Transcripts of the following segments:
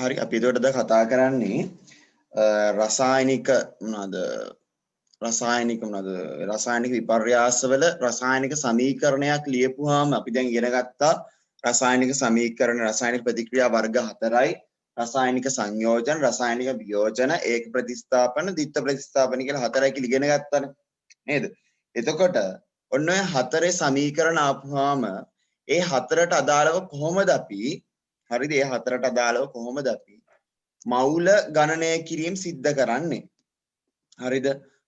හරි අපි එතකොට ද කතා කරන්නේ රසායනික මොනවාද රසායනික විපර්යාසවල රසායනික සමීකරණයක් ලියපුවාම අපි දැන් ඉගෙන ගත්තා රසායනික සමීකරණ රසායනික ප්‍රතික්‍රියා වර්ග 4යි රසායනික සංයෝජන රසායනික වියෝජන ඒක ප්‍රතිස්ථාපන ද්විත්ව ප්‍රතිස්ථාපන කියලා 4යි කියලා ඉගෙන ගත්තානේ නේද එතකොට ඔන්න ඔය 4 සමීකරණ ආපුවාම ඒ 4ට අදාළව කොහොමද අපි හරිද ඒ 4ට අදාළව කොහොමද අපි මවුල ගණනය කිරීම සිද්ධ කරන්නේ හරිද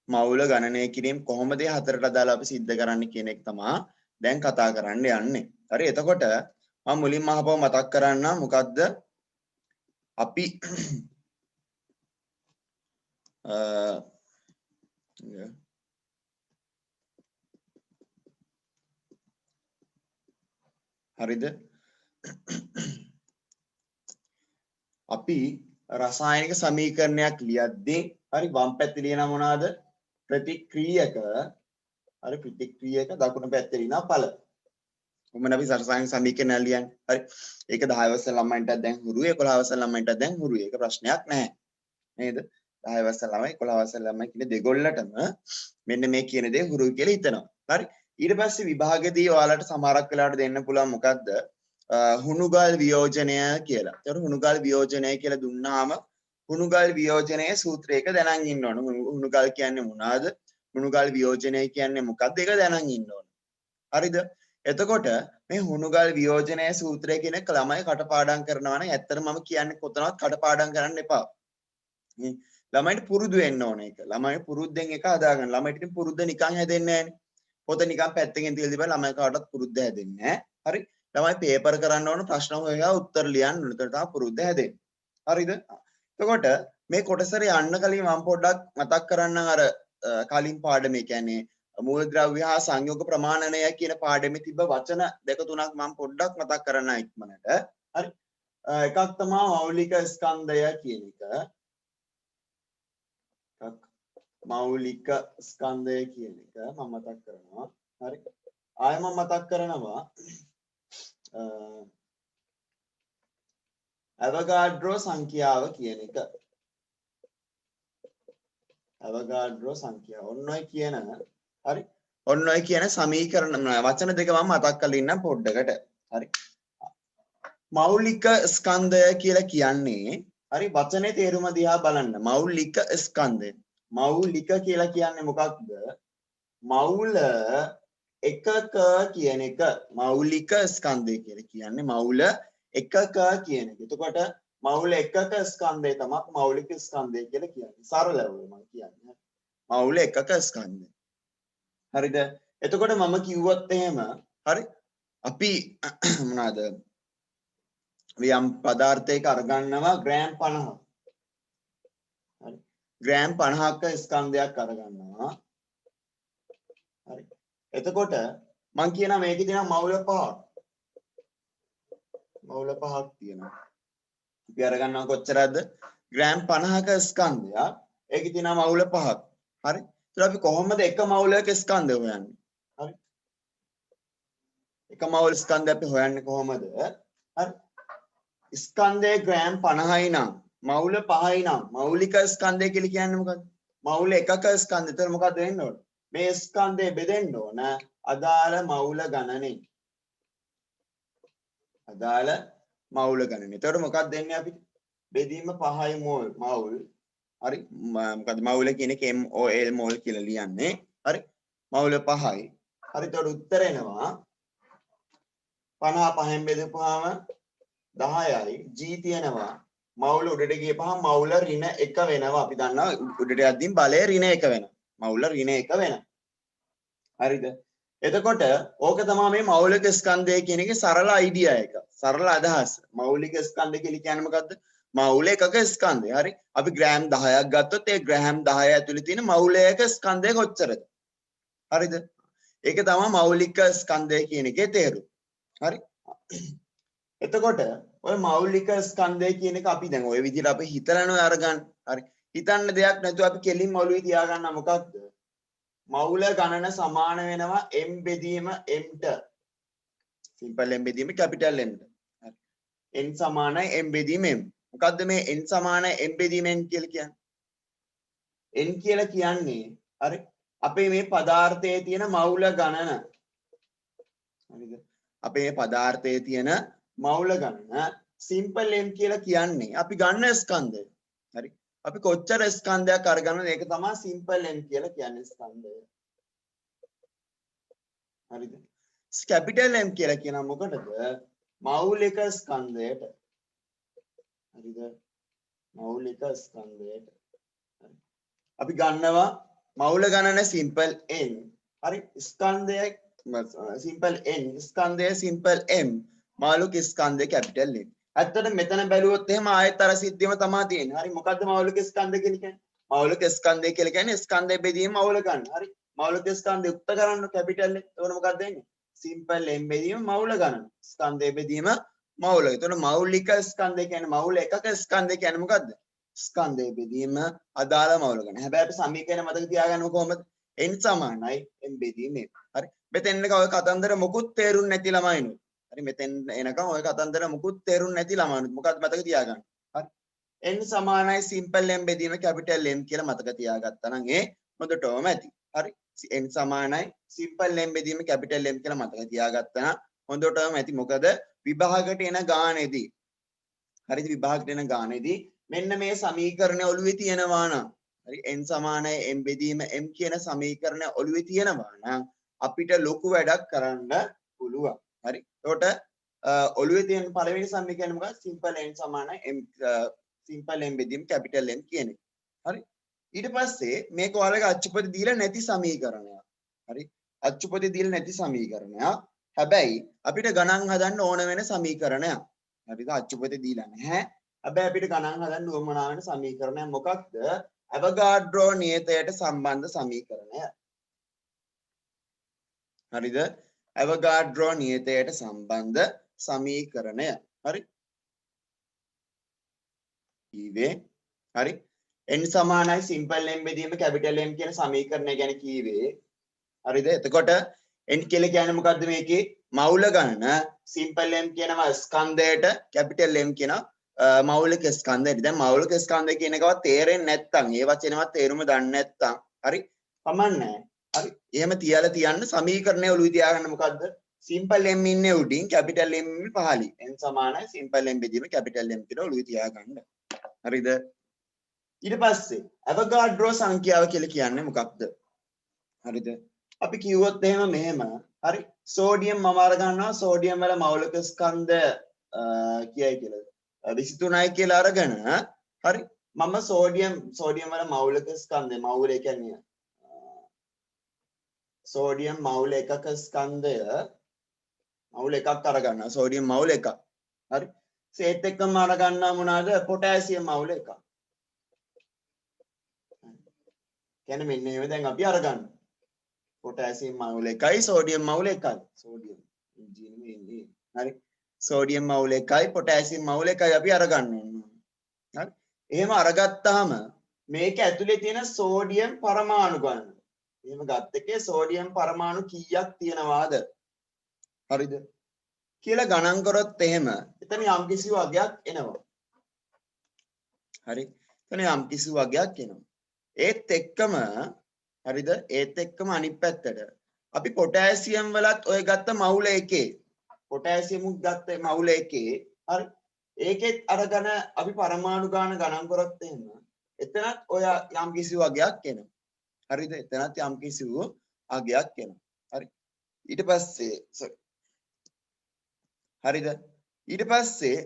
මවුල ගණනය කිරීම කොහොමද මේ 4ට අදාළව අපි සිද්ධ කරන්නේ කියන එක තමයි දැන් කතා කරන්න යන්නේ හරි එතකොට මම මුලින්ම අහපුව මතක් කරන්න මොකද්ද අපි හරිද අපි රසායනික සමීකරණයක් ලියද්දී හරි වම් පැත්තේ ලියන මොනවාද ප්‍රතික්‍රියක හරි ප්‍රතික්‍රියක දකුණු පැත්තේ ලියන ඵල කොහොමද අපි රසායනික සමීකරණය ලියන්නේ හරි ඒක 10 වසර ළමයින්ට දැන් හුරුයි 11 වසර ළමයින්ට දැන් හුරුයි ඒක ප්‍රශ්නයක් නැහැ නේද 10 වසර ළමයි 11 වසර ළමයි කියන දෙගොල්ලටම මෙන්න මේ කියන දේ හුරුයි කියලා හිතනවා හරි ඊට පස්සේ විභාගෙදී ඔයාලට සමහරක් වෙලාවට දෙන්න පුළුවන් මොකද්ද හුණුගල් වියෝජනය කියලා. ඒතර හුණුගල් වියෝජනය කියලා දුන්නාම හුණුගල් වියෝජනයේ සූත්‍රයක දැනන් ඉන්න ඕන. හුණුගල් කියන්නේ මොනවාද? හුණුගල් වියෝජනය කියන්නේ මොකක්ද? ඒක දැනන් ඉන්න ඕන. හරිද? එතකොට මේ හුණුගල් වියෝජනයේ සූත්‍රය කියන එක ළමයි කටපාඩම් කරනවා නම් ඇත්තටම මම කියන්නේ කොතනවත් කටපාඩම් කරන්න එපා. ළමයිට පුරුදු වෙන්න ඕන ඒක. ළමයි පුරුද්දෙන් එක හදාගන්න. ළමයිට ඉතින් පුරුද්ද නිකන් හැදෙන්නේ නැහැනේ. පොත නිකන් පැත්තකින් තියලා තිබ්බම ළමයි කාටවත් පුරුද්ද හැදෙන්නේ නැහැ. හරි? ළමයි පේපර් කරන්න ඕන ප්‍රශ්න හොයලා උත්තර ලියන්න ඕන. ඒකට තමයි පුරුද්ද හැදෙන්නේ. හරිද? එතකොට මේ කොටසට යන්න කලින් මම පොඩ්ඩක් මතක් කරන්නම් අර කලින් පාඩමේ කියන්නේ මූලද්‍රව්‍ය හා සංයෝග ප්‍රමාණනය කියන පාඩමේ තිබ්බ වචන දෙක තුනක් මම පොඩ්ඩක් මතක් කරන්න ඉක්මනට. හරි? එකක් තමයි මෞලික ස්කන්ධය කියන එක. මෞලික ස්කන්ධය කියන එක මම මතක් කරනවා. හරි? ආයෙ මම මතක් කරනවා අවගාඩ්‍රෝ සංඛ්‍යාව කියන එක. අවගාඩ්‍රෝ සංඛ්‍යාව. ඔන්න ඔය කියන හරි. ඔන්න ඔය කියන සමීකරණ වචන දෙක මම මතක් කරලා ඉන්නම් පොඩ්ඩකට. හරි. මෞලික ස්කන්ධය කියලා කියන්නේ හරි වචනේ තේරුම දිහා බලන්න. මෞලික ස්කන්ධය. මෞලික කියලා කියන්නේ මොකක්ද? මෞල එකක කියන එක මෞලික ස්කන්ධය කියලා කියන්නේ මෞල එකක කියන එක. එතකොට මෞල එකක ස්කන්ධය තමයි මෞලික ස්කන්ධය කියලා කියන්නේ. සරලව මම කියන්නේ. මෞල එකක ස්කන්ධය. හරිද? එතකොට මම කිව්වොත් එහෙම හරි අපි මොනවාද? යම් පදාර්ථයක අරගන්නවා ග්‍රෑම් 50. හරි. ග්‍රෑම් 50ක ස්කන්ධයක් අරගන්නවා. හරි. එතකොට මම කියනවා මේකේ තියෙන මෞල 5ක්. මෞල 5ක් තියෙනවා. අපි අරගන්නවා කොච්චරද? ග්‍රෑම් 50ක ස්කන්ධයක්. ඒකේ තියෙන මෞල 5ක්. හරි. ඒත් අපි කොහොමද එක මෞලයක ස්කන්ධය හොයන්නේ? හරි. එක මෞල ස්කන්ධය අපි හොයන්නේ කොහොමද? හරි. ස්කන්ධයේ ග්‍රෑම් 50යි නම් මෞල 5යි නම් මෞලික ස්කන්ධය කියලා කියන්නේ මොකක්ද? මෞල එකක ස්කන්ධය. ඒතර මොකක්ද වෙන්න ඕන? මේ ස්කන්ධය බෙදෙන්න ඕන අදාළ මෞල ගණනෙන්. අදාළ මෞල ගණනෙ. ඒතර මොකක්ද දෙන්නේ අපිට? බෙදීම 5යි මෞල්. හරි. මොකද්ද මෞල කියන එක MOL මෝල් කියලා ලියන්නේ. හරි. මෞල 5යි. හරි. ඒතර උත්තර එනවා 50 5න් බෙදපුවාම 10යි. G තියෙනවා. මෞල උඩට ගියපහම මෞල ඍණ 1 වෙනවා. අපි දන්නවා උඩට යද්දී බලය ඍණ 1 වෙනවා. මෞල ඍණ 1 වෙනවා. හරිද? එතකොට ඕක තමයි මේ මෞලික ස්කන්ධය කියන එකේ සරල අයිඩියා එක. සරල අදහස. මෞලික ස්කන්ධය කියලා කියන්නේ මොකද්ද? මෞල එකක ස්කන්ධය. හරි. අපි ග්‍රෑම් 10ක් ගත්තොත් ඒ ග්‍රෑම් 10 ඇතුලේ තියෙන මෞලයක ස්කන්ධය කොච්චරද? හරිද? ඒක තමයි මෞලික ස්කන්ධය කියන එකේ තේරුම. හරි? එතකොට ඔය මෞලික ස්කන්ධය කියන එක අපි දැන් ඔය විදිහට අපි හිතලානේ අරගන්න. හරි. හිතන්න දෙයක් නැතුව අපි කෙලින්ම ඔළුවේ තියාගන්න මොකක්ද? මෞල ගණන සමාන වෙනවා m බෙදීම m ට. සිම්පල් m බෙදීම කැපිටල් m ට. හරි. n සමානයි m බෙදීම m. මොකද්ද මේ n සමාන m බෙදීම n කියලා කියන්නේ? n කියලා කියන්නේ හරි අපේ මේ පදාර්ථයේ තියෙන මවුල ගණන. හරිද? අපේ පදාර්ථයේ තියෙන මවුල ගණන simple m කියලා කියන්නේ අපි ගන්න ස්කන්ධය. හරි? අපි කොච්චර ස්කන්ධයක් අරගන්නද ඒක තමයි simple m කියලා කියන්නේ ස්කන්ධය. හරිද? capital M කියලා කියනවා මොකටද? මෞලික ස්කන්ධයට. හරිද? මෞලික ස්කන්ධයට. අපි ගන්නවා මෞල ගණන simple n. හරි? ස්කන්ධය simple n, ස්කන්ධය simple m, මෞලික ස්කන්ධය capital M. ඇත්තට මෙතන බැලුවොත් එහෙම ආයෙත් අර සිද්ධියම තමයි තියෙන්නේ. හරි? මොකද්ද මෞලික ස්කන්ධ කියලා කියන්නේ? මෞලික ස්කන්ධය කියලා කියන්නේ ස්කන්ධය බෙදීම මෞල ගන්න. හරි? මෞලික ස්කන්ධය යුක්ත කරන්න capital M. එතකොට මොකක්ද වෙන්නේ? simple m බෙදීම මෞල ගණන. ස්කන්ධය බෙදීම මෞල. එතකොට මෞලික ස්කන්ධය කියන්නේ මෞල එකක ස්කන්ධය කියන්නේ මොකද්ද? ස්කන්ධය බෙදීම අදාළ මෞල ගණන. හැබැයි අපි සමීකරණ මතක තියාගන්න කොහොමද? n සමානයි m බෙදීම m. හරි? මෙතෙන් එක ඔය කතන්දර මොකුත් තේරුන්නේ නැති ළමයිනු. හරි? මෙතෙන් එනකම් ඔය කතන්දර මොකුත් තේරුන්නේ නැති ළමයිනු. මොකක්ද මතක තියාගන්න. හරි? n සමානයි simple m බෙදීම capital M කියලා මතක තියාගත්තා නම් ඒ හොඳටම ඇති. හරි? n සමානයි simple m බෙදීම capital M කියලා මතක තියාගත්තා නම් හොඳටම ඇති. මොකද විභාගයට එන ගානේදී හරිද? විභාගයට එන ගානේදී මෙන්න මේ සමීකරණය ඔළුවේ තියෙනවා නම් හරි n සමානයි m බෙදීම m කියන සමීකරණය ඔළුවේ තියෙනවා නම් අපිට ලොකු වැඩක් කරන්න පුළුවන්. හරි? එතකොට ඔළුවේ තියෙන පළවෙනි සමීකරණය මොකක්ද? simple n සමානයි m simple m බෙදීම capital M කියන එක. හරි? ඊට පස්සේ මේක ඔයාලගේ අච්චුපති දීලා නැති සමීකරණයක්. හරි? අච්චුපති දීලා නැති සමීකරණයක්. හැබැයි අපිට ගණන් හදන්න ඕන වෙන සමීකරණයක්. හරිද? අච්චුපති දීලා නැහැ. හැබැයි අපිට ගණන් හදන්න උවමනා වෙන සමීකරණයක් මොකක්ද? අවගාඩ්‍රෝ නියතයට සම්බන්ධ සමීකරණය. හරිද? අවගාඩ්‍රෝ නියතයට සම්බන්ධ සමීකරණය. හරි? ඊවේ හරි? n සමානයි simple m බෙදීම capital M කියන සමීකරණය ගැන කීවේ. හරිද? එතකොට n කියලා කියන්නේ මොකද්ද මේකේ? මෞල ගණන simple m කියනවා ස්කන්ධයට capital M කියන මෞලික ස්කන්ධයට. දැන් මෞලික ස්කන්ධය කියන එකවත් තේරෙන්නේ නැත්නම් ඒ වචනවත් තේරුම දන්නේ නැත්නම් හරි කමන්නේ. හරි? එහෙම තියලා තියන්න සමීකරණය ඔළුවේ තියාගන්න මොකද්ද? simple m ඉන්නේ උඩින් capital M පහළින්. n සමානයි simple m බෙදීම capital M කියලා ඔළුවේ තියාගන්න. හරිද? ඊට පස්සේ අවගාඩ්‍රෝ සංඛ්‍යාව කියලා කියන්නේ මොකක්ද? හරිද? අපි කිව්වොත් එහෙම මෙහෙම හරි සෝඩියම් මම අර ගන්නවා සෝඩියම් වල මෞලික ස්කන්ධ කියයි කියලා 23යි කියලා අරගෙන හරි මම සෝඩියම් වල මෞලික ස්කන්ධය මෞල කියන්නේ සෝඩියම් මෞල එකක ස්කන්ධය මෞල එකක් අරගන්නවා සෝඩියම් මෞල එකක් හරි සේත් එක්කම අරගන්නවා මොනවාද පොටෑසියම් මෞල එකක් කියන්නේ මෙන්න මේව දැන් අපි අරගන්න potassium මවුල එකයි sodium මවුල එකයි sodium ඉන්නේ හරි sodium මවුල එකයි potassium මවුල එකයි අපි අරගන්න ඕන හරි එහෙම අරගත්තාම මේක ඇතුලේ තියෙන sodium පරමාණු ගන්න එහෙම ගත්ත එකේ sodium පරමාණු කීයක් තියෙනවාද හරිද කියලා ගණන් කරොත් එහෙම එතන යම්කිසි වගයක් එනවා හරි එතන යම්කිසි වගයක් එනවා ඒත් එක්කම හරිද ඒත් එක්කම අනිත් පැත්තට අපි පොටෑසියම් වලත් ඔය ගත්ත මවුල එකේ පොටෑසියම් උත් ගත්ත මවුල එකේ හරි ඒකෙත් අරගෙන අපි පරමාණු ගාන ගණන් කරොත් එහෙම එතනත් ඔය යම් කිසි වගයක් එනවා හරිද එතනත් යම් කිසි වගයක් එනවා හරි ඊට පස්සේ හරිද ඊට පස්සේ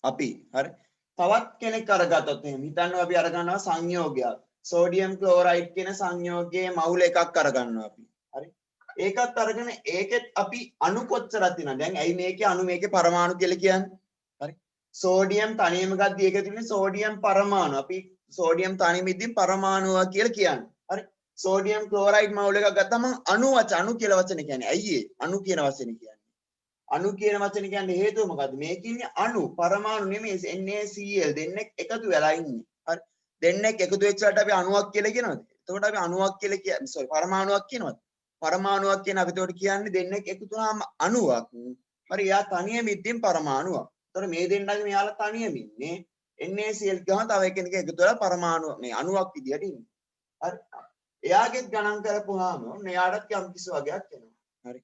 අපි හරි තවත් කෙනෙක් අරගත්තොත් එහෙනම් හිතන්න අපි අරගන්නවා සංයෝගයක් සෝඩියම් ක්ලෝරයිඩ් කියන සංයෝගයේ මවුල එකක් අරගන්නවා අපි හරි ඒකත් අරගෙන ඒකෙත් අපි අණු කොච්චරක් තියෙනවද දැන් ඇයි මේකේ අණු මේකේ පරමාණු කියලා කියන්නේ හරි සෝඩියම් තනියම ගද්දි ඒකේ තියෙන සෝඩියම් පරමාණු අපි සෝඩියම් තනියම ඉදින් පරමාණුව කියලා කියන්නේ හරි සෝඩියම් ක්ලෝරයිඩ් මවුල එකක් ගත්තම අණු කියලා වචනේ කියන්නේ ඇයි ඒ අණු කියන වචනේ කියන්නේ අණු කියන වචනේ කියන්නේ හේතුව මොකද්ද මේකේ ඉන්නේ අණු පරමාණු නෙමෙයි NaCl දෙන්නෙක් එකතු වෙලා ඉන්නේ හරි දෙන්නෙක් එකතු වෙච්චාට අපි අණුවක් කියලා කියනවද එතකොට අපි අණුවක් කියලා කියන්නේ පරමාණුවක් කියනවද පරමාණුවක් කියන අපි එතකොට කියන්නේ දෙන්නෙක් එකතු වුණාම අණුවක් හරි එයා තනියම ඉතින් පරමාණුවක්. ඒතර මේ දෙන්නගේ මෙයාලා තනියම ඉන්නේ. NaCl ගහම තව එකිනෙක එකතු වෙලා පරමාණු මේ අණුවක් විදියට ඉන්නේ. හරි. එයාගෙත් ගණන් කරපුවාම ඔන්න එයාටත් යම් කිසි වගයක් එනවා. හරි.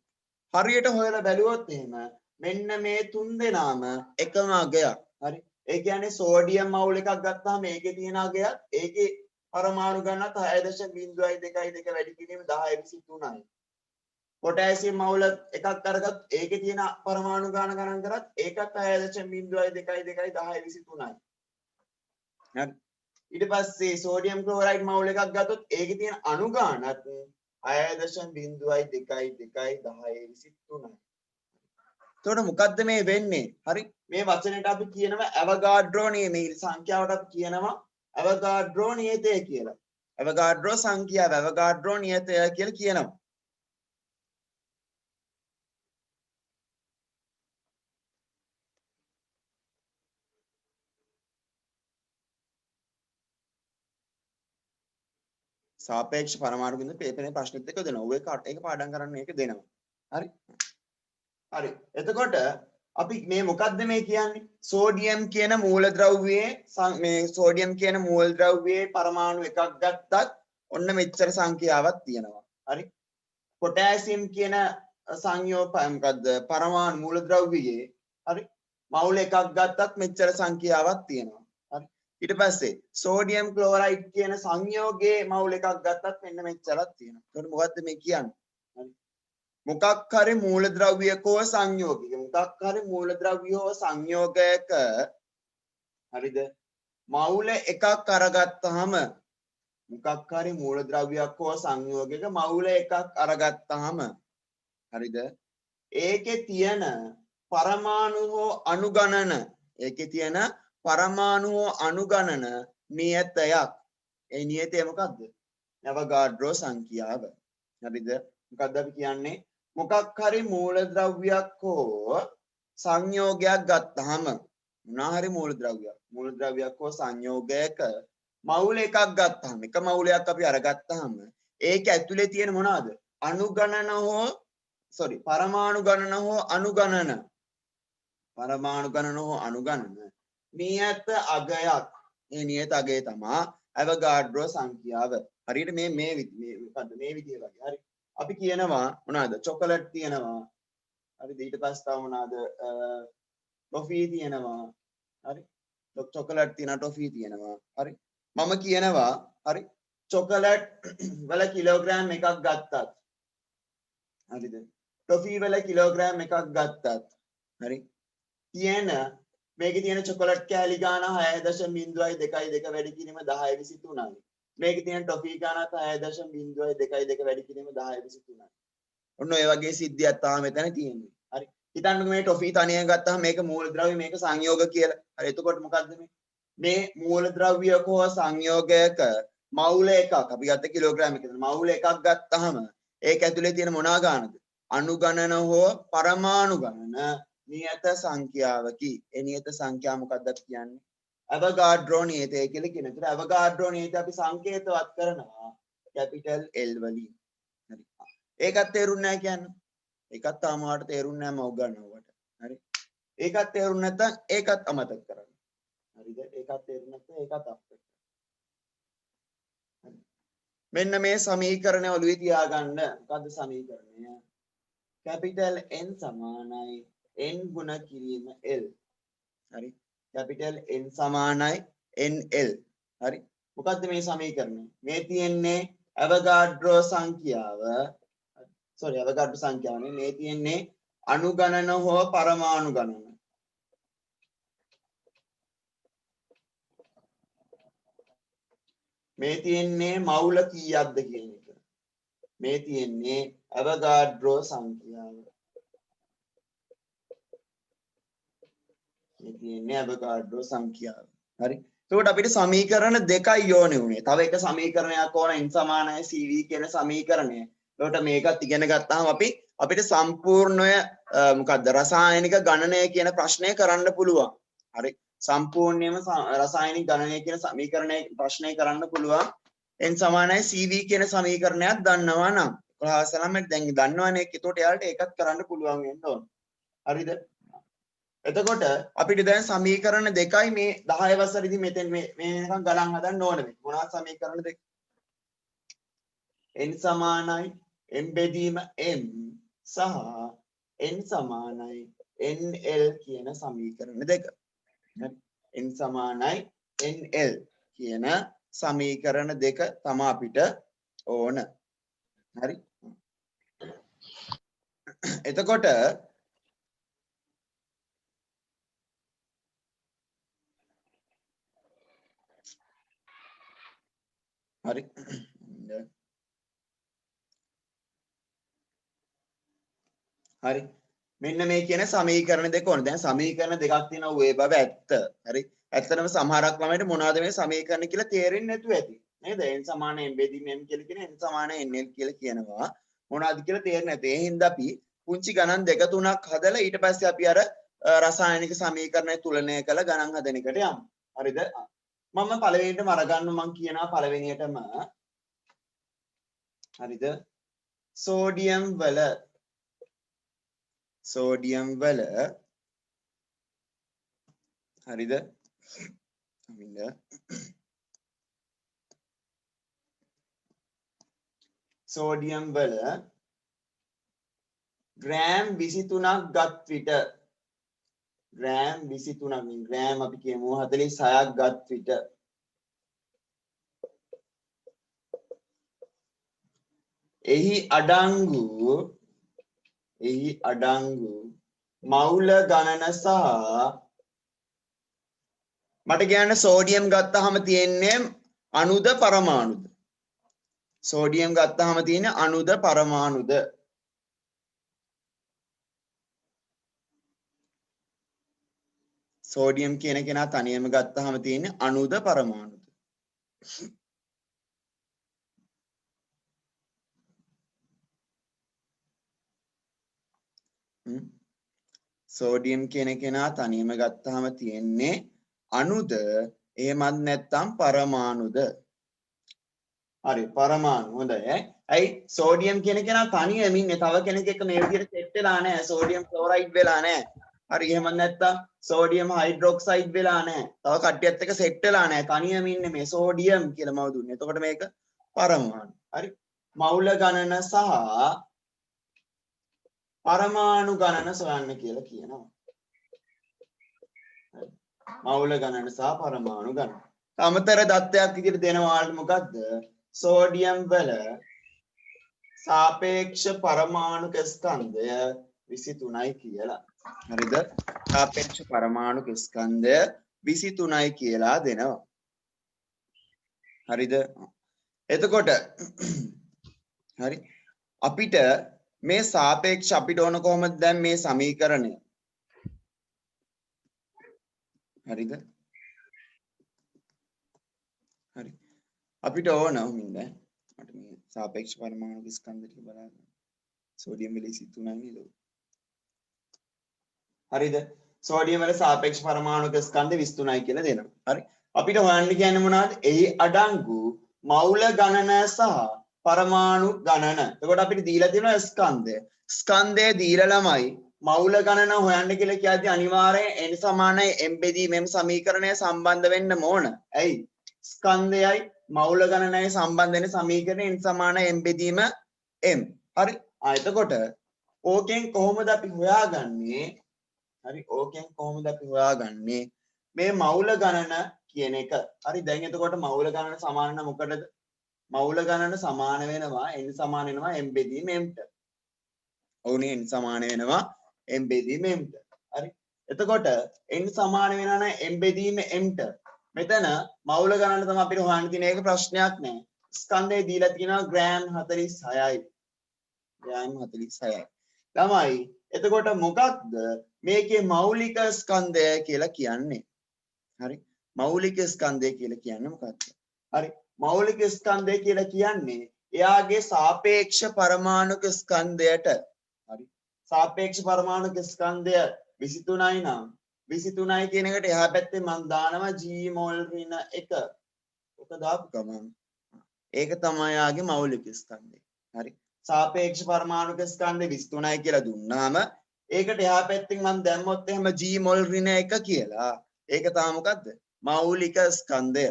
හරියට හොයලා බැලුවොත් එහෙම මෙන්න මේ තුන් දෙනාම එකම අගයක්. හරි. ඒ කියන්නේ සෝඩියම් මවුල් එකක් ගත්තාම මේකේ තියෙන අගයක් ඒකේ පරමාණු ගණනත් 6.222 වැඩි කිරීම 1023යි. පොටෑසියම් මවුල එකක් අරගත් ඒකේ තියෙන පරමාණු ගණන් කරත් ඒකත් 6.222 1023යි. හරි. ඊට පස්සේ සෝඩියම් ක්ලෝරයිඩ් මවුල් එකක් ගත්තොත් ඒකේ තියෙන අණු ගණනත් 6.222 1023යි. එතකොට මොකද්ද මේ වෙන්නේ? හරි. මේ වචනෙට අපි කියනවා ඇවගාඩ්‍රෝ නියමය. සංඛ්‍යාවට අපි කියනවා ඇවගාඩ්‍රෝ නියතය කියලා. ඇවගාඩ්‍රෝ සංඛ්‍යාව ඇවගාඩ්‍රෝ නියතය කියලා කියනවා. සාපේක්ෂ පරමාණු බිඳ පේපරේ ප්‍රශ්නෙත් එක්ක දෙනවා. ඒක පාඩම් කරන්න මේක දෙනවා. හරි. හරි. එතකොට අපි මේ මොකද්ද මේ කියන්නේ? සෝඩියම් කියන මූලද්‍රව්‍යයේ මේ සෝඩියම් කියන මූලද්‍රව්‍යයේ පරමාණු එකක් ගත්තත් ඔන්න මෙච්චර සංඛ්‍යාවක් තියෙනවා. හරි. පොටෑසියම් කියන සංයෝග මොකද්ද? පරමාණු මූලද්‍රව්‍යයේ හරි මවුල එකක් ගත්තත් මෙච්චර සංඛ්‍යාවක් තියෙනවා. හරි. ඊට පස්සේ සෝඩියම් ක්ලෝරයිඩ් කියන සංයෝගයේ මවුල එකක් ගත්තත් මෙන්න මෙච්චරක් තියෙනවා. එතකොට මොකද්ද මේ කියන්නේ? හරි. මොකක් හරි මූලද්‍රව්‍යයක හෝ සංයෝගයක මොකක් හරි මූලද්‍රව්‍ය හෝ සංයෝගයක හරිද මවුල එකක් අරගත්තාම මොකක් හරි මූලද්‍රව්‍යයක් හෝ සංයෝගයක මවුල එකක් අරගත්තාම හරිද ඒකේ තියෙන පරමාණු හෝ අණු ගණන ඒකේ තියෙන පරමාණු හෝ අණු ගණන නියතයක්. ඒ නියතය මොකද්ද? ඇවගාඩ්‍රෝ සංඛ්‍යාව. හරිද? මොකද්ද අපි කියන්නේ? මොකක් හරි මූලද්‍රව්‍යයක් හෝ සංයෝගයක් ගත්තාම මොනවා හරි මූලද්‍රව්‍යයක් හෝ සංයෝගයක මවුල එකක් ගත්තාම එක මවුලයක් අපි අරගත්තාම ඒක ඇතුලේ තියෙන මොනවාද? අණු ගණන හෝ පරමාණු ගණන හෝ අණු ගණන පරමාණු ගණන හෝ අණු ගණන නියත අගයක්. මේ නියත අගය තමයි ඇවගාඩ්‍රෝ සංඛ්‍යාව. හරියට මේ මොකද්ද මේ විදිය වගේ. හරි. අපි කියනවා මොනවාද? චොකලට් තියෙනවා. හරිද? ඊට පස්සේ තව මොනවාද? ටොෆී තියෙනවා. හරි. චොකලට් තියෙනවා, ටොෆී තියෙනවා. හරි. මම කියනවා හරි චොකලට් වල කිලෝග්‍රෑම් එකක් ගත්තත් හරිද? ටොෆී වල කිලෝග්‍රෑම් එකක් ගත්තත් හරි. තියෙන මේකේ තියෙන චොකලට් කෑලි ගාන 6.22 වැඩි කිරීම 1023යි. මේකේ තියෙන ටොෆී ගානත් 6.22 වැඩි කිරීම 1023යි. ඔන්න ඔය වගේ සිද්ධියක් තමයි මෙතන තියෙන්නේ. හරි. හිතන්නකෝ මේ ටොෆී තනියෙන් ගත්තාම මේක මූලද්‍රව්‍ය මේක සංයෝග කියලා. හරි. එතකොට මොකද්ද මේ මූලද්‍රව්‍යක හෝ සංයෝගයක මවුල එකක් අපි ගත්ත කිලෝග්‍රෑම් එකක මවුල එකක් ගත්තාම ඒක ඇතුලේ තියෙන මොනවා ගානද? අණු ගණන හෝ පරමාණු ගණන නියත සංඛ්‍යාවකි. ඒ නියත සංඛ්‍යාව මොකක්ද අපි කියන්නේ? ඇවගාඩ්‍රෝ නියතය කියලා කියන. ඒතර ඇවගාඩ්‍රෝ නියතය අපි සංකේතවත් කරනවා කැපිටල් L වලින්. හරි. ඒකත් තේරුන්නේ නැහැ කියන්නේ. ඒකත් තාම ඔයාලට තේරුන්නේ නැහැ මම උගන්වනකොට. හරි. ඒකත් තේරුන්නේ නැත්නම් ඒකත් අමතක කරන්න. හරිද? ඒකත් තේරුන්නේ නැත්නම් ඒකත් අමතක. හරි. මෙන්න මේ සමීකරණය ඔළුවේ තියාගන්න. මොකද්ද සමීකරණය? කැපිටල් N සමානයි N ගුණ කිරීම L. හරි. කැපිටල් N සමානයි NL. හරි. මොකද්ද මේ සමීකරණය? මේ තියෙන්නේ ඇවගාඩ්‍රෝ සංඛ්‍යාව. ඇවගාඩ්‍රෝ සංඛ්‍යාව නේ. මේ තියෙන්නේ අණු ගණන හෝ පරමාණු ගණන. මේ තියෙන්නේ මවුල කීයක්ද කියන එක. මේ තියෙන්නේ ඇවගාඩ්‍රෝ සංඛ්‍යාව. මේ තියෙන්නේ ඇවගාඩ්‍රෝ සංඛ්‍යාව. හරි. එතකොට අපිට සමීකරණ දෙකයි ඕනේ උනේ. තව එක සමීකරණයක් ඕන n සමානයි cv කියන සමීකරණය. එතකොට මේකත් ඉගෙන ගත්තාම අපිට සම්පූර්ණය මොකද්ද රසායනික ගණනය කියන ප්‍රශ්නය කරන්න පුළුවන්. හරි. සම්පූර්ණයෙන්ම රසායනික ගණනය කියන සමීකරණය ප්‍රශ්නය කරන්න පුළුවන්. n සමානයි cv කියන සමීකරණයක් දන්නවා නම් 11 නම් දැන් දන්නවනේ. ඒකට එයාලට ඒකත් කරන්න පුළුවන් වෙන්න ඕන. හරිද? එතකොට අපිට දැන් සමීකරණ දෙකයි මේ 10 වසරේදී මෙතෙන් මේ නිකන් ගණන් හදන්න ඕන වෙන්නේ. මොනවද සමීකරණ දෙක? n සමානයි m බෙදීම m සහ n සමානයි nl කියන සමීකරණ දෙක. n සමානයි nl කියන සමීකරණ දෙක තමයි අපිට ඕන. හරි. එතකොට හරි. හරි. මෙන්න මේ කියන සමීකරණ දෙක ඕන. දැන් සමීකරණ දෙකක් තියෙනවා ඒ බව ඇත්ත. හරි. ඇත්තටම සමහරක් ළමයිට මොනවද මේ සමීකරණ කියලා තේරෙන්නේ නැතුව ඇති. නේද? n සමාන m බෙදීම m කියලා කියන n සමාන nl කියලා කියනවා. මොනවද කියලා තේරෙන්නේ නැති. ඒ හින්දා අපි පුංචි ගණන් දෙක තුනක් හදලා ඊට පස්සේ අපි අර රසායනික සමීකරණය තුලනය කළ ගණන් හදන එකට යමු. හරිද? මම පළවෙනියටම අරගන්න මම කියනවා පළවෙනියටම හරිද? සෝඩියම් වල හරිද? සෝඩියම් වල ග්‍රෑම් 23ක් ගත් විට ග්‍රෑම් 23ක් ග්‍රෑම් අපි කියමු 46ක් ගත් විට එහි අඩංගු මවුල ගණන සහ මට කියන්න සෝඩියම් ගත්තාම තියෙන්නේ අණුද පරමාණුද? සෝඩියම් ගත්තාම තියෙන්නේ අණුද පරමාණුද? සෝඩියම් කියන කෙනා තනියම ගත්තාම තියෙන්නේ අණුද පරමාණුද? සෝඩියම් කියන කෙනා තනියම ගත්තාම තියෙන්නේ අණුද එහෙමත් නැත්නම් පරමාණුද? හරි පරමාණු හොඳයි. ඇයි සෝඩියම් කියන කෙනා තනියම ඉන්නේ තව කෙනෙක් එක්ක මේ විදිහට සෙට් වෙලා නැහැ. සෝඩියම් ක්ලෝරයිඩ් වෙලා නැහැ. හරි එහෙම නැත්නම් සෝඩියම් හයිඩ්‍රොක්සයිඩ් වෙලා නැහැ. තව කට්ටියත් එක්ක සෙට් වෙලා නැහැ. තනියම ඉන්නේ මේ සෝඩියම් කියලා මම දුන්නේ. එතකොට මේක පරමාණු. හරි. මවුල ගණන සහ පරමාණු ගණන සොයන්න කියලා කියනවා. මවුල ගණන සහ පරමාණු ගණන. අමතර දත්තයක් විදිහට දෙනවා මොකද්ද? සෝඩියම් වල සාපේක්ෂ පරමාණුක ස්කන්ධය 23යි කියලා. හරිද? සාපේක්ෂ පරමාණුක ස්කන්ධය 23යි කියලා දෙනවා. හරිද? එතකොට හරි අපිට මේ සාපේක්ෂ අපිට ඕන කොහොමද දැන් මේ සමීකරණය? හරිද? හරි. අපිට ඕන උමින්ද මට මේ සාපේක්ෂ පරමාණු ස්කන්ධ ටික බලන්න. සෝඩියම් වල 23යි නේද? හරිද? සෝඩියම් වල සාපේක්ෂ පරමාණු ස්කන්ධ 23යි කියලා දෙනවා. හරි. අපිට හොයන්න කියන්නේ මොනවද? එහි අඩංගු මවුල ගණන සහ පරමාණු ගණන. එතකොට අපිට දීලා තියෙනවා ස්කන්ධය. ස්කන්ධය දීලා ළමයි මවුල ගණන හොයන්න කියලා කියද්දි අනිවාර්යෙන් n සමානයි m බෙදීම m සමීකරණය සම්බන්ධ වෙන්න ඕන. ඇයි? ස්කන්ධයයි මවුල ගණනයි සම්බන්ධ වෙන සමීකරණය n සමානයි m බෙදීම m. හරි. එතකොට ඕකෙන් කොහොමද අපි හොයාගන්නේ? හරි ඕකෙන් කොහොමද අපි හොයාගන්නේ මේ මවුල ගණන කියන එක? හරි දැන් එතකොට මවුල ගණන සමාන නම් මොකටද? මවුල ගණන සමාන වෙනවා n සමාන වෙනවා m බෙදීම m ට. ඕනේ n සමාන වෙනවා m බෙදීම m ට. හරි. එතකොට n සමාන වෙනවා නම් m බෙදීම m ට. මෙතන මවුල ගණන තමයි අපිට හොයන්න තියෙන එක ප්‍රශ්නයක් නෑ. ස්කන්ධය දීලා තියෙනවා ග්‍රෑම් 46යි. ග්‍රෑම් 46යි. ළමයි එතකොට මොකක්ද මේකේ මෞලික ස්කන්ධය කියලා කියන්නේ? හරි. මෞලික ස්කන්ධය කියලා කියන්නේ මොකක්ද? හරි. මෞලික ස්කන්ධය කියලා කියන්නේ එයාගේ සාපේක්ෂ පරමාණුක ස්කන්ධයට. හරි. සාපේක්ෂ පරමාණුක ස්කන්ධය 23යි නම් 23යි කියන එකට එහා පැත්තේ මම දානවා g මෝල් ඍණ 1. ඔක දාපු ගමන් ඒක තමයි යාගේ මෞලික ස්කන්ධය. හරි. සාපේක්ෂ පරමාණුක ස්කන්ධය 23යි කියලා දුන්නාම ඒකට එහා පැත්තෙන් මම දැම්මොත් එහෙම G මොල් ඍණ 1 කියලා. ඒක තමයි මොකද්ද? මෞලික ස්කන්ධය.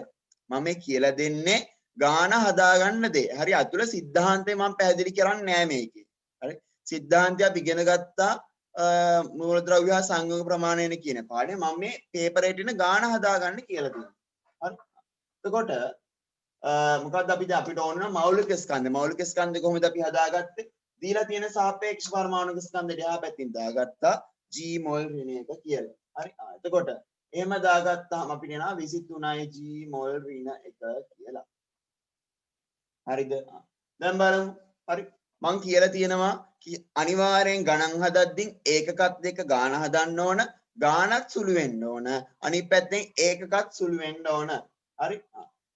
මම මේ කියලා දෙන්නේ ගාන හදාගන්න දේ. හරි අතුල සිද්ධාන්තය මම පැහැදිලි කරන්නේ නෑ මේකේ. හරි සිද්ධාන්තය අපි ඉගෙන ගත්තා මූලද්‍රව්‍ය හා සංයෝග ප්‍රමාණයන කියන පාඩේ මම මේ පේපර් එකේ ඉන්න ගාන හදාගන්න කියලා තියෙනවා. හරි. එතකොට මොකද්ද අපිට ඕන මෞලික ස්කන්ධ. මෞලික ස්කන්ධ කොහොමද අපි හදාගත්තේ? දීලා තියෙන සාපේක්ෂ පරමාණුක ස්කන්ධ දෙහා පැත්තින් දාගත්තා G මොල් ඍණ 1 කියලා. හරි. එතකොට එහෙම දාගත්තාම අපිට එනවා 23යි G මොල් ඍණ 1 කියලා. හරිද? දැන් බලමු. හරි. මං කියලා තියෙනවා අනිවාර්යෙන් ගණන් හදද්දී ඒකකත් එක්ක ගාන හදන්න ඕන. ගානත් සුළු වෙන්න ඕන. අනිත් පැත්තෙන් ඒකකත් සුළු වෙන්න ඕන. හරි.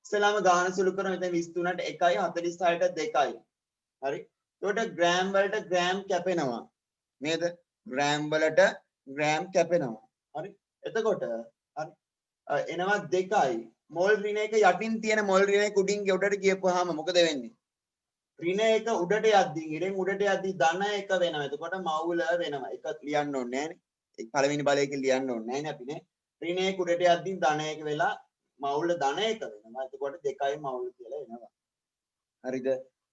ඉස්සෙල්ලාම ගාන සුළු කරන මෙතන 23ට 1යි 46ට 2යි. හරි. එතකොට ග්‍රෑම් වලට ග්‍රෑම් කැපෙනවා. නේද? ග්‍රෑම් වලට ග්‍රෑම් කැපෙනවා. හරි. එතකොට හරි. එනවා 2යි. මොල් ඍණ 1 යටින් තියෙන මොල් ඍණ 1 උඩින් උඩට ගියපුවාම මොකද වෙන්නේ? ඍණ 1 උඩට යද්දී ඉරෙන් උඩට යද්දී ධන 1 වෙනවා. එතකොට මවුල වෙනවා. එක ලියන්න ඕනේ නෑනේ. ඒ පළවෙනි බලයකින් ලියන්න ඕනේ නෑනේ අපි නේ. ඍණ 1 උඩට යද්දී ධන 1 වෙලා මවුල ධන 1 වෙනවා. එතකොට 2යි මවුල කියලා එනවා. හරිද?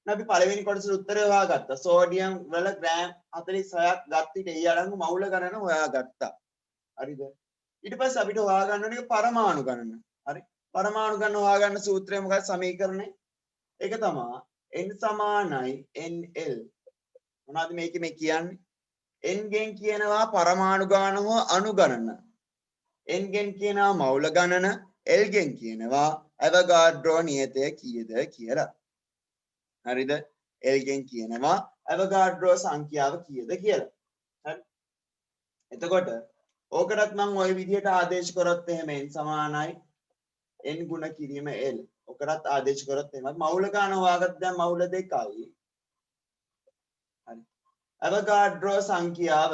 අපි පළවෙනි කොටසේ උත්තරය හොයාගත්තා. සෝඩියම් වල ග්‍රෑම් 46ක් ගත්තිට ඒ අඩංගු මවුල ගණන හොයාගත්තා. හරිද? ඊට පස්සේ අපිට හොයාගන්න ඕනේ පරමාණු ගණන. හරි? පරමාණු ගණන හොයාගන්න සූත්‍රය මොකක්ද සමීකරණය? ඒක තමයි n සමානයි nl. මොනවද මේකේ මේ කියන්නේ? n ගෙන් කියනවා පරමාණු ගාන හෝ අණු ගණන. n ගෙන් කියනවා මවුල ගණන, l ගෙන් කියනවා ඇවගාඩ්‍රෝ නියතය කීයද කියලා. හරිද? l ගෙන් කියනවා ඇවගාඩ්‍රෝ සංඛ්‍යාව කීයද කියලා. හරි? එතකොට ඕකටත් මම ওই විදිහට ආදේශ කරොත් එහෙම n සමානයි n ගුණ කිරීම l. ඔකටත් ආදේශ කරොත් එහෙම මවුල ගාන හොයාගත්ත දැන් මවුල 2යි. හරි. ඇවගාඩ්‍රෝ සංඛ්‍යාව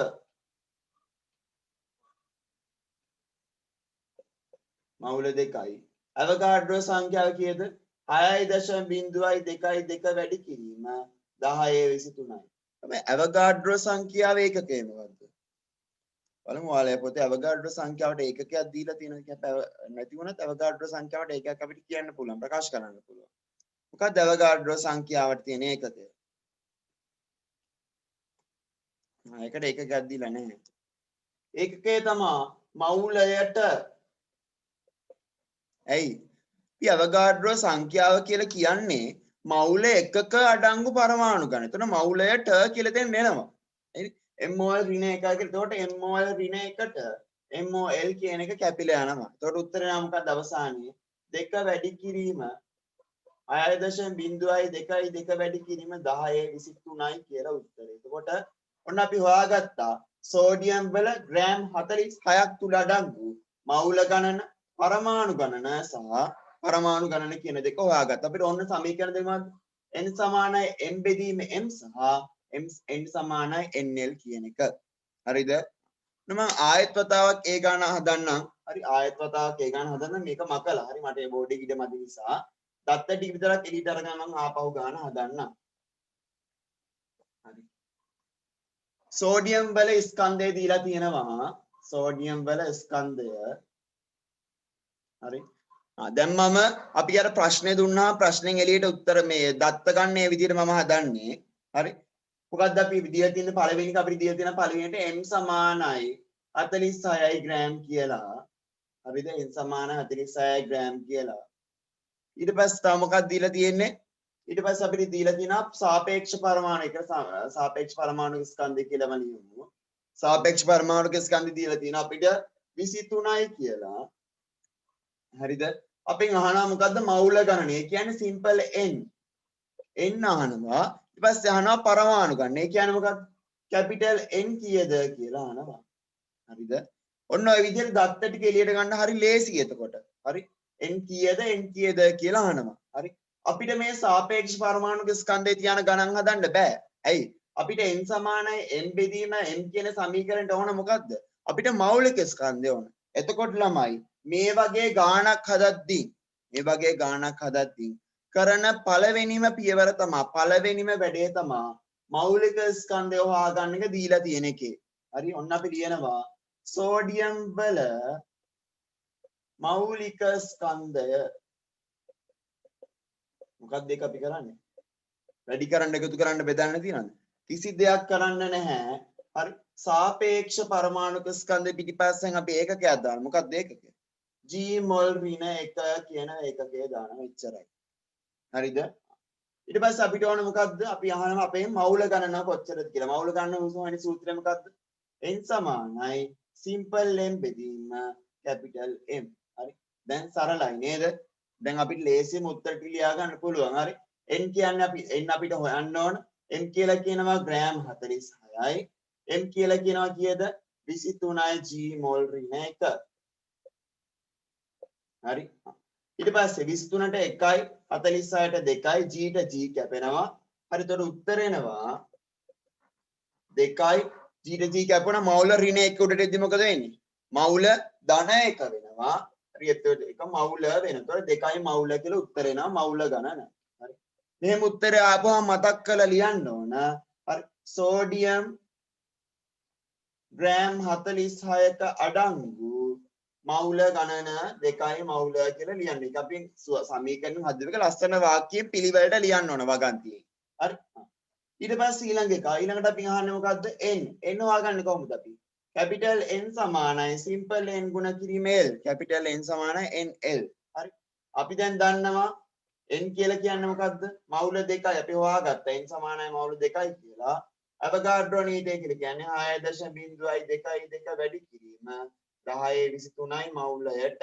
මවුල 2යි. ඇවගාඩ්‍රෝ සංඛ්‍යාව කීයද? 6.02 වැඩි කිරීම 1023යි. තමයි ඇවගාඩ්‍රෝ සංඛ්‍යාව ඒකකය මොකද්ද? බලමු ඔයාලා පොතේ ඇවගාඩ්‍රෝ සංඛ්‍යාවට ඒකකයක් දීලා තියෙනවා. නැති වුණත් ඇවගාඩ්‍රෝ සංඛ්‍යාවට ඒකකයක් අපිට කියන්න පුළුවන්, ප්‍රකාශ කරන්න පුළුවන්. මොකක්ද ඇවගාඩ්‍රෝ සංඛ්‍යාවට තියෙන ඒකකය? ඒකට ඒකකයක් දීලා නැහැ. ඒකකය තමයි මවුලයට. ඇයි? අපි ඇවගාඩ්‍රෝ සංඛ්‍යාව කියලා කියන්නේ මවුල එකක අඩංගු පරමාණු ගණන. එතන මවුලයට කියලා දෙන්න එනවා. mol ඍණ 1 කියලා. එතකොට mol ඍණ 1ට mol කියන එක කැපිලා යනවා. එතකොට උත්තරේ නම් මොකක්ද අවසානයේ? 2 වැඩි කිරීම 6.02 වැඩි කිරීම 1023යි කියලා උත්තරේ. එතකොට ඔන්න අපි හොයාගත්තා සෝඩියම් වල ග්‍රෑම් 46ක් තුල අඩංගු මවුල ගණන, පරමාණු ගණන සහ පරමාණු ගණන කියන දෙක හොයාගත්තා. අපිට ඕන සමීකරණ දෙක මොකක්ද? n සමානයි m බෙදීම m සහ n සමානයි nl කියන එක. හරිද? මම ආයත් වතාවක් ඒ ගාන හදන්නම්. හරි ආයත් වතාවක් ඒ ගාන හදන්න මේක මකලා. හරි මට මේ බෝඩ් එකේ ඉඩ මදි නිසා දත්ත ටික විතරක් එළියට අරගෙන මම ආපහු ගාන හදන්නම්. හරි. සෝඩියම් වල ස්කන්ධය දීලා තියෙනවා. සෝඩියම් වල ස්කන්ධය. හරි. දැන් මම අපි අර ප්‍රශ්නේ දුන්නා ප්‍රශ්නෙන් එළියට උත්තර මේ දත්ත ගන්න මේ විදිහට මම හදන්නේ. හරි. මොකක්ද අපි විදියට තියෙන පළවෙනි එක අපිට දීලා තියෙන පළවෙනිට m සමානයි 46යි ග්‍රෑම් කියලා. හරිද? n සමානයි 46යි ග්‍රෑම් කියලා. ඊට පස්සේ තව මොකක්ද දීලා තියෙන්නේ? ඊට පස්සේ අපිට දීලා තියෙනවා සාපේක්ෂ පරමාණු එක සාපේක්ෂ පරමාණු ස්කන්ධය කියලාම ලියමු. සාපේක්ෂ පරමාණු ස්කන්ධය දීලා තියෙනවා අපිට 23යි කියලා. හරිද? අපෙන් අහනවා මොකද්ද මවුල ගණන? ඒ කියන්නේ සිම්පල් n. n අහනවා. ඊට පස්සේ අහනවා පරමාණු ගණන. ඒ කියන්නේ මොකක්ද? කැපිටල් n කීයද කියලා අහනවා. හරිද? ඔන්න ඔය විදිහට දත්ත ටික එළියට ගන්න හරි ලේසියි එතකොට. හරි? n කීයද කියලා අහනවා. හරි? අපිට මේ සාපේක්ෂ පරමාණුක ස්කන්ධය තියාන ගණන් හදන්න බෑ. ඇයි? අපිට n සමානයි m බෙදීම m කියන සමීකරණයට ඕන මොකද්ද? අපිට මෞලික ස්කන්ධය ඕන. එතකොට ළමයි මේ වගේ ගාණක් හදද්දී කරන පළවෙනිම පියවර තමයි පළවෙනිම වැඩේ තමයි මෞලික ස්කන්ධය හොයාගන්න එක දීලා තියෙන එකේ. හරි ඔන්න අපි ලියනවා සෝඩියම් වල මෞලික ස්කන්ධය මොකක්ද ඒක අපි කරන්නේ වැඩි කරන්න එකතු කරන්න බෙදන්න තියනද කිසි දෙයක් කරන්න නැහැ හරි සාපේක්ෂ පරමාණුක ස්කන්ධ පිටිපස්සෙන් අපි ඒකකයක් දානවා මොකක්ද ඒකකය G මොල් ඍණ 1 කියන ඒකකය දානවා එච්චරයි හරිද ඊට පස්සේ අපිට ඕන මොකද්ද අපි අහනවා අපේ මවුල ගණනාව කොච්චරද කියලා මවුල ගණන උසමනි සූත්‍රය මොකද්ද n සමානයි simple m බෙදීම capital M හරි දැන් සරලයි නේද දැන් අපිට ලේසියෙන්ම උත්තර ටික ලියා ගන්න පුළුවන් හරි n කියන්නේ අපි n අපිට හොයන්න ඕන m කියලා කියනවා ග්‍රෑම් 46යි m කියලා කියනවා කීයද 23යි g මොල් ඍණ 1 හරි ඊට පස්සේ 23ට 1යි 46ට 2යි g ට g කැපෙනවා හරි එතකොට උත්තර එනවා 2යි g ට g කැපුණා මවුල ඍණ 1 උඩට එද්දි මොකද වෙන්නේ මවුල ධන 1 වෙනවා හරි එතකොට එක මවුල වෙනකොට 2යි මවුල කියලා උත්තර එනවා මවුල ගණන හරි මෙහෙම උත්තරය ආපුවම මතක් කරලා ලියන්න ඕන හරි සෝඩියම් ග්‍රෑම් 46ක අඩංගු මවුල ගණන 2යි මවුල කියලා ලියන්න. ඒක අපි සමීකරණ හදවක ලස්සන වාක්‍යයේ පිළිවෙලට ලියන්න ඕන වගන්තියේ. හරි. ඊට පස්සේ ඊළඟට අපි අහන්නේ මොකද්ද? n. n හොයාගන්නේ කොහොමද අපි? capital N සමානයි simple n ගුණ කිරීම l. capital N සමානයි nl. හරි. අපි දැන් දන්නවා n කියලා කියන්නේ මොකද්ද? මවුල 2යි අපි හොයාගත්තා. n සමානයි මවුල 2යි කියලා. අවගාඩ්‍රෝ නීතිය කියලා කියන්නේ 6.2 වැඩි කිරීම 1023යි මවුලයට.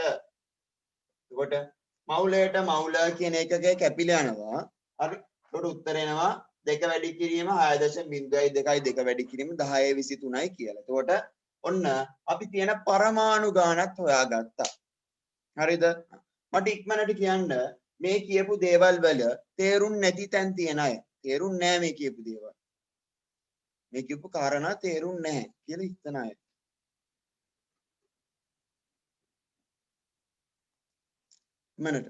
එතකොට මවුලයට මවුල කියන එකකේ කැපිලා යනවා. හරි. එතකොට උත්තර එනවා 2 වැඩි කිරීම 6.02 වැඩි කිරීම 1023යි කියලා. එතකොට ඔන්න අපි තියෙන පරමාණු ගානක් හොයාගත්තා. හරිද? මට ඉක්මනට කියන්න මේ කියපු දේවල් වල තේරුම් නැති තැන් තියෙන අය. තේරුම් නැහැ මේ කියපු දේවල්. මේ කියපු කාරණා තේරුම් නැහැ කියලා හිතන අය. මනට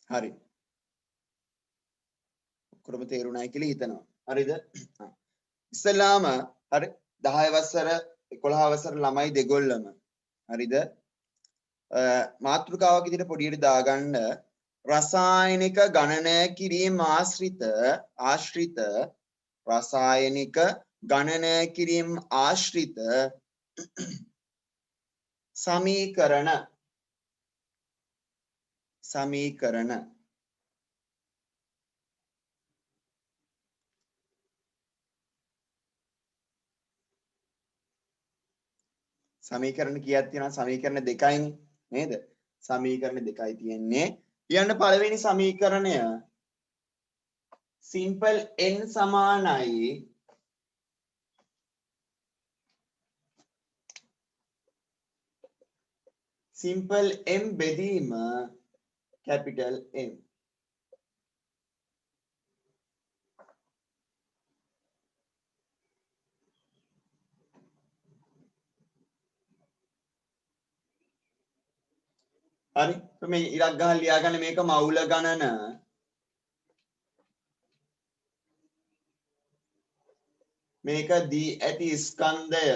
හරි ඔක්කොම තේරුණායි කියලා හිතනවා හරිද ඉස්සලාම හරි 10 වසර 11 වසර ළමයි දෙගොල්ලම හරිද මාතෘකාවක් විදිහට පොඩියට දාගන්න රසායනික ගණනය කිරීම ආශ්‍රිත රසායනික ගණනය කිරීම ආශ්‍රිත සමීකරණ සමීකරණ කීයක් තියෙනවා සමීකරණ දෙකයිනේ නේද සමීකරණ දෙකයි තියෙන්නේ කියන්න පළවෙනි සමීකරණය simple n සමානයි simple m බෙදීම capital M හරි මේ ඉලක්ක ගහලා ලියාගන්න මේක මවුල ගණන මේක දී ඇති ස්කන්ධය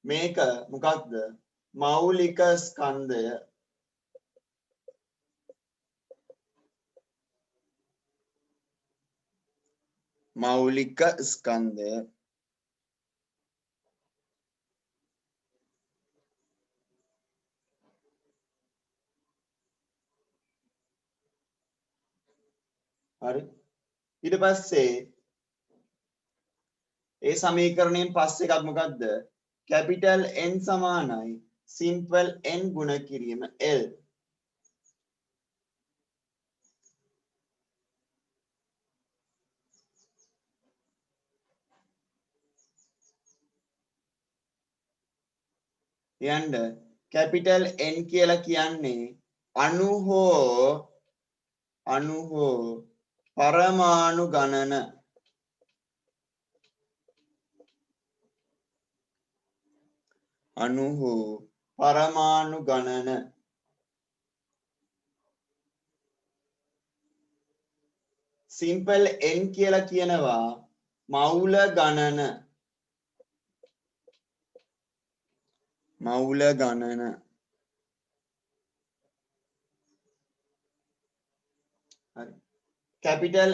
මේක මොකක්ද මෞලික ස්කන්ධය හරි ඊට පස්සේ ඒ සමීකරණයෙන් පස්සේ එකක් මොකද්ද capital N සමානයි simple n ගුණ කිරීම L යන්න capital N කියලා කියන්නේ අණු හෝ අණු හෝ පරමාණු ගණන අණු හෝ පරමාණු ගණන සිම්පල් n කියලා කියනවා මවුල ගණන හරි කැපිටල්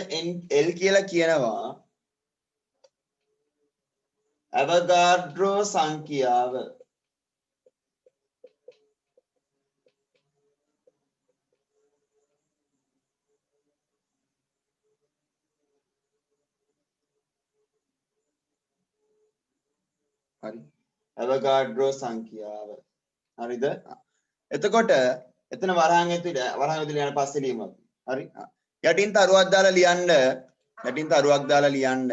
L කියලා කියනවා අවගාඩ්‍රෝ සංඛ්‍යාව හරි අවගාඩ්‍රෝ සංඛ්‍යාව හරිද එතකොට එතන වරහන් ඇතුළේ යන පස්සේ ලියමු හරි යටින් තරුවක් දාලා ලියන්න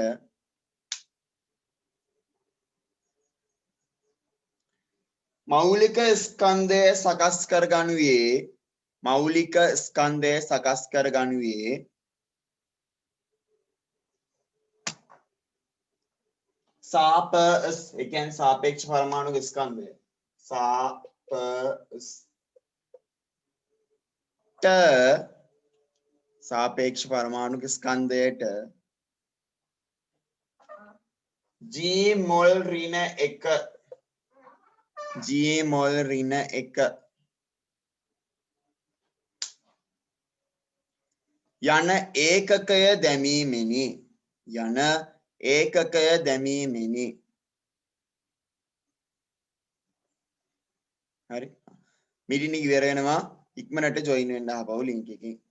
මෞලික ස්කන්ධය සකස් කරගනුයේ සාපස් ඒ කියන්නේ සාපේක්ෂ පරමාණු ස්කන්ධය සාපේක්ෂ පරමාණු ස්කන්ධයට G මොල් ඍණ 1 යන ඒකකය දැමීමෙනි හරි මීටින් එක ඉවර වෙනවා ඉක්මනට ජොයින් වෙන්න ආපහු ලින්ක් එකකින්